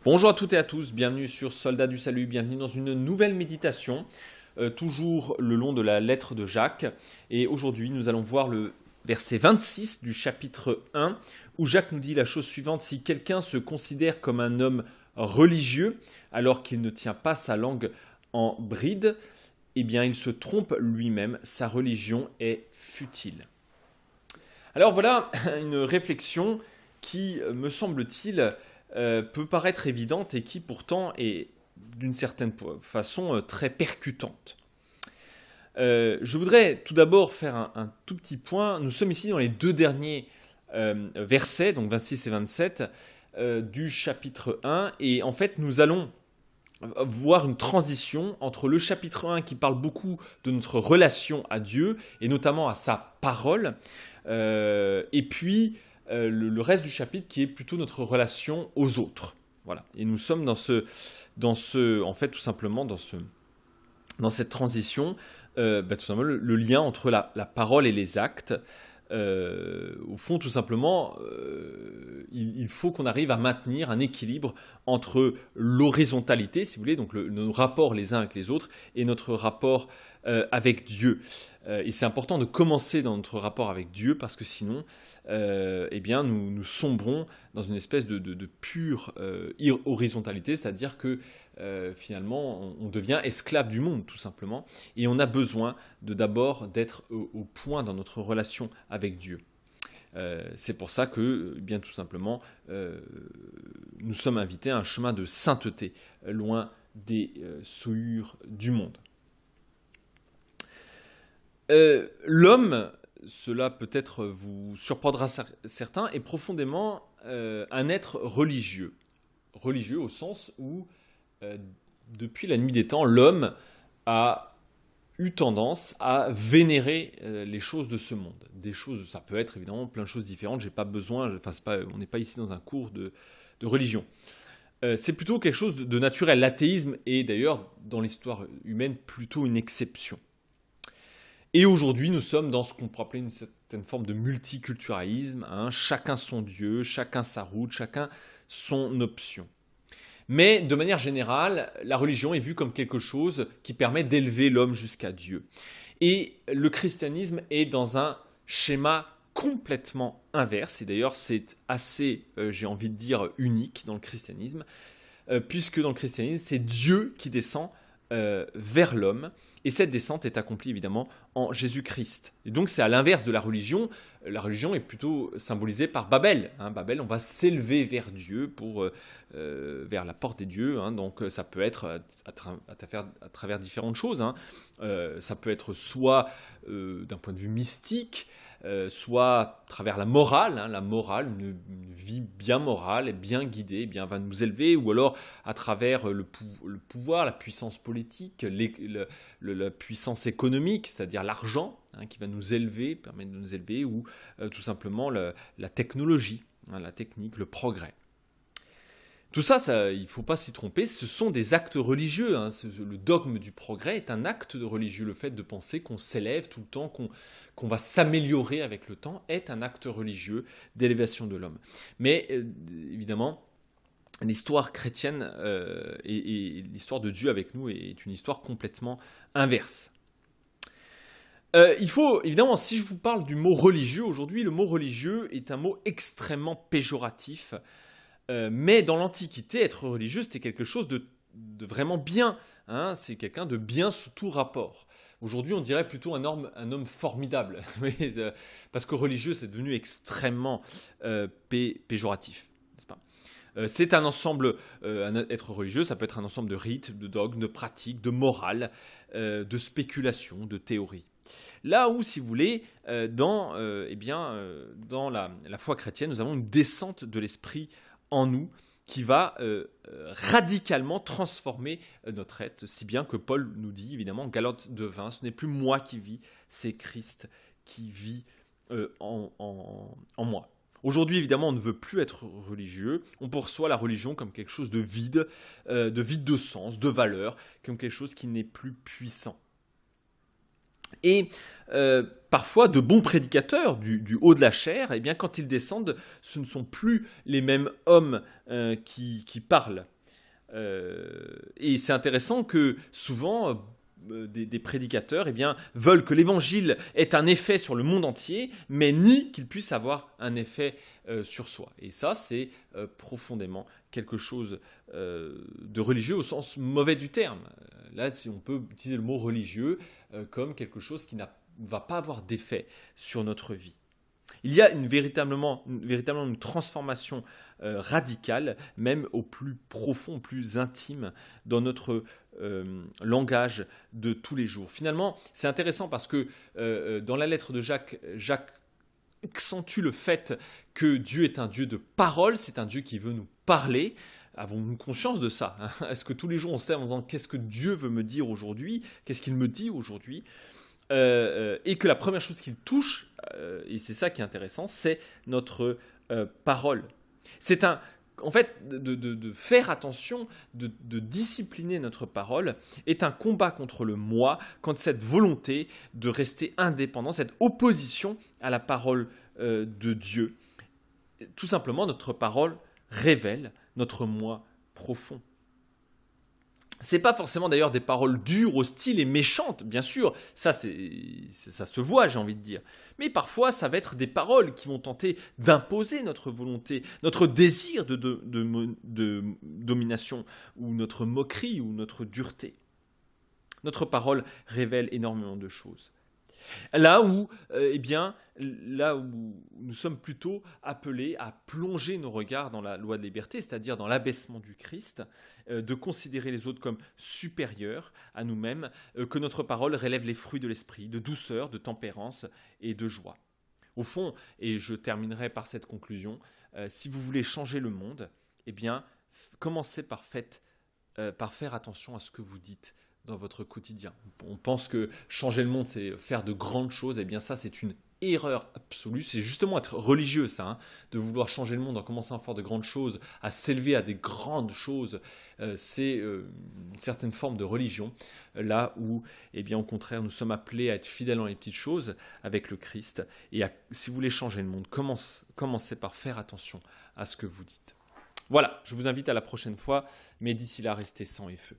Bonjour à toutes et à tous, bienvenue sur Soldats du Salut, bienvenue dans une nouvelle méditation, toujours le long de la lettre de Jacques. Et aujourd'hui, nous allons voir le verset 26 du chapitre 1, où Jacques nous dit la chose suivante: si quelqu'un se considère comme un homme religieux, alors qu'il ne tient pas sa langue en bride, eh bien il se trompe lui-même, sa religion est futile. Alors voilà une réflexion qui, me semble-t-il, peut paraître évidente et qui pourtant est d'une certaine façon très percutante. Je voudrais tout d'abord faire un tout petit point. Nous sommes ici dans les deux derniers versets, donc 26 et 27, du chapitre 1, et en fait nous allons voir une transition entre le chapitre 1 qui parle beaucoup de notre relation à Dieu, et notamment à sa parole, et puis le reste du chapitre qui est plutôt notre relation aux autres. Voilà. Et nous sommes en fait, tout simplement dans cette transition, tout simplement le lien entre la parole et les actes. Au fond, tout simplement, il faut qu'on arrive à maintenir un équilibre entre l'horizontalité, si vous voulez, donc nos rapports les uns avec les autres, et notre rapport avec Dieu. Et c'est important de commencer dans notre rapport avec Dieu, parce que sinon, eh bien, nous sombrons dans une espèce de pure horizontalité, c'est-à-dire que finalement, on devient esclave du monde, tout simplement, et on a besoin d'abord d'être au point dans notre relation avec Dieu. C'est pour ça que, bien tout simplement, nous sommes invités à un chemin de sainteté, loin des souillures du monde. L'homme, cela peut-être vous surprendra certains, est profondément un être religieux. Religieux au sens où, depuis la nuit des temps, l'homme a eu tendance à vénérer les choses de ce monde. Des choses, ça peut être évidemment plein de choses différentes. J'ai pas besoin, on n'est pas ici dans un cours de religion. C'est plutôt quelque chose de naturel. L'athéisme est d'ailleurs dans l'histoire humaine plutôt une exception. Et aujourd'hui, nous sommes dans ce qu'on pourrait appeler une certaine forme de multiculturalisme. Chacun son Dieu, chacun sa route, chacun son option. Mais de manière générale, la religion est vue comme quelque chose qui permet d'élever l'homme jusqu'à Dieu. Et le christianisme est dans un schéma complètement inverse. Et d'ailleurs, c'est assez, j'ai envie de dire, unique dans le christianisme, puisque dans le christianisme, c'est Dieu qui descend vers l'homme. Et cette descente est accomplie évidemment en Jésus-Christ. Et donc c'est à l'inverse de la religion. La religion est plutôt symbolisée par Babel. Babel, on va s'élever vers Dieu, vers la porte des dieux. Donc ça peut être à travers différentes choses. Ça peut être soit d'un point de vue mystique, soit à travers la morale. La morale, une vie bien morale et bien guidée, va nous élever, ou alors à travers le pouvoir, la puissance politique, la puissance économique, c'est-à-dire l'argent, qui va nous élever, permet de nous élever, ou tout simplement la technologie, la technique, le progrès. Tout ça, il ne faut pas s'y tromper, ce sont des actes religieux. Le dogme du progrès est un acte de religieux. Le fait de penser qu'on s'élève tout le temps, qu'on va s'améliorer avec le temps, est un acte religieux d'élévation de l'homme. Mais évidemment, l'histoire chrétienne et l'histoire de Dieu avec nous est une histoire complètement inverse. Il faut, évidemment, si je vous parle du mot religieux aujourd'hui, le mot religieux est un mot extrêmement péjoratif. Mais dans l'Antiquité, être religieux, c'était quelque chose de vraiment bien. C'est quelqu'un de bien sous tout rapport. Aujourd'hui, on dirait plutôt un homme formidable. Parce que religieux, c'est devenu extrêmement péjoratif. N'est-ce pas ? C'est un ensemble, être religieux, ça peut être un ensemble de rites, de dogmes, de pratiques, de morales, de spéculations, de théories. Là où, si vous voulez, dans la foi chrétienne, nous avons une descente de l'esprit en nous qui va radicalement transformer notre être, si bien que Paul nous dit, évidemment, Galates 2:20, ce n'est plus moi qui vis, c'est Christ qui vit en moi. Aujourd'hui, évidemment, on ne veut plus être religieux. On perçoit la religion comme quelque chose de vide de sens, de valeur, comme quelque chose qui n'est plus puissant. Et parfois, de bons prédicateurs du haut de la chair, eh bien, quand ils descendent, ce ne sont plus les mêmes hommes qui parlent. Et c'est intéressant que souvent, des prédicateurs eh bien, veulent que l'évangile ait un effet sur le monde entier, mais nient qu'il puisse avoir un effet sur soi. Et ça, c'est profondément quelque chose de religieux au sens mauvais du terme. Là, si on peut utiliser le mot religieux comme quelque chose qui ne va pas avoir d'effet sur notre vie. Il y a véritablement une transformation radicale, même au plus profond, au plus intime, dans notre langage de tous les jours. Finalement, c'est intéressant parce que dans la lettre de Jacques, Jacques accentue le fait que Dieu est un Dieu de parole, c'est un Dieu qui veut nous parler. Avons-nous conscience de ça, hein? Est-ce que tous les jours on sait en disant qu'est-ce que Dieu veut me dire aujourd'hui, qu'est-ce qu'il me dit aujourd'hui, et que la première chose qu'il touche, et c'est ça qui est intéressant, c'est notre parole. C'est en fait, de faire attention, de discipliner notre parole, est un combat contre le moi, contre cette volonté de rester indépendant, cette opposition à la parole de Dieu. Tout simplement, notre parole révèle notre moi profond. C'est pas forcément d'ailleurs des paroles dures, hostiles et méchantes, bien sûr, ça se voit, j'ai envie de dire. Mais parfois, ça va être des paroles qui vont tenter d'imposer notre volonté, notre désir de domination, ou notre moquerie, ou notre dureté. Notre parole révèle énormément de choses. Là où nous sommes plutôt appelés à plonger nos regards dans la loi de liberté, c'est-à-dire dans l'abaissement du Christ, de considérer les autres comme supérieurs à nous-mêmes, que notre parole relève les fruits de l'esprit, de douceur, de tempérance et de joie. Au fond, et je terminerai par cette conclusion, si vous voulez changer le monde, eh bien, commencez par faire attention à ce que vous dites dans votre quotidien. On pense que changer le monde, c'est faire de grandes choses. Eh bien ça, c'est une erreur absolue. C'est justement être religieux, ça, hein, de vouloir changer le monde en commençant à faire de grandes choses, à s'élever à des grandes choses. C'est une certaine forme de religion, là où, eh bien, au contraire, nous sommes appelés à être fidèles dans les petites choses avec le Christ. Et si vous voulez changer le monde, commencez par faire attention à ce que vous dites. Voilà, je vous invite à la prochaine fois, mais d'ici là, restez sang et feu.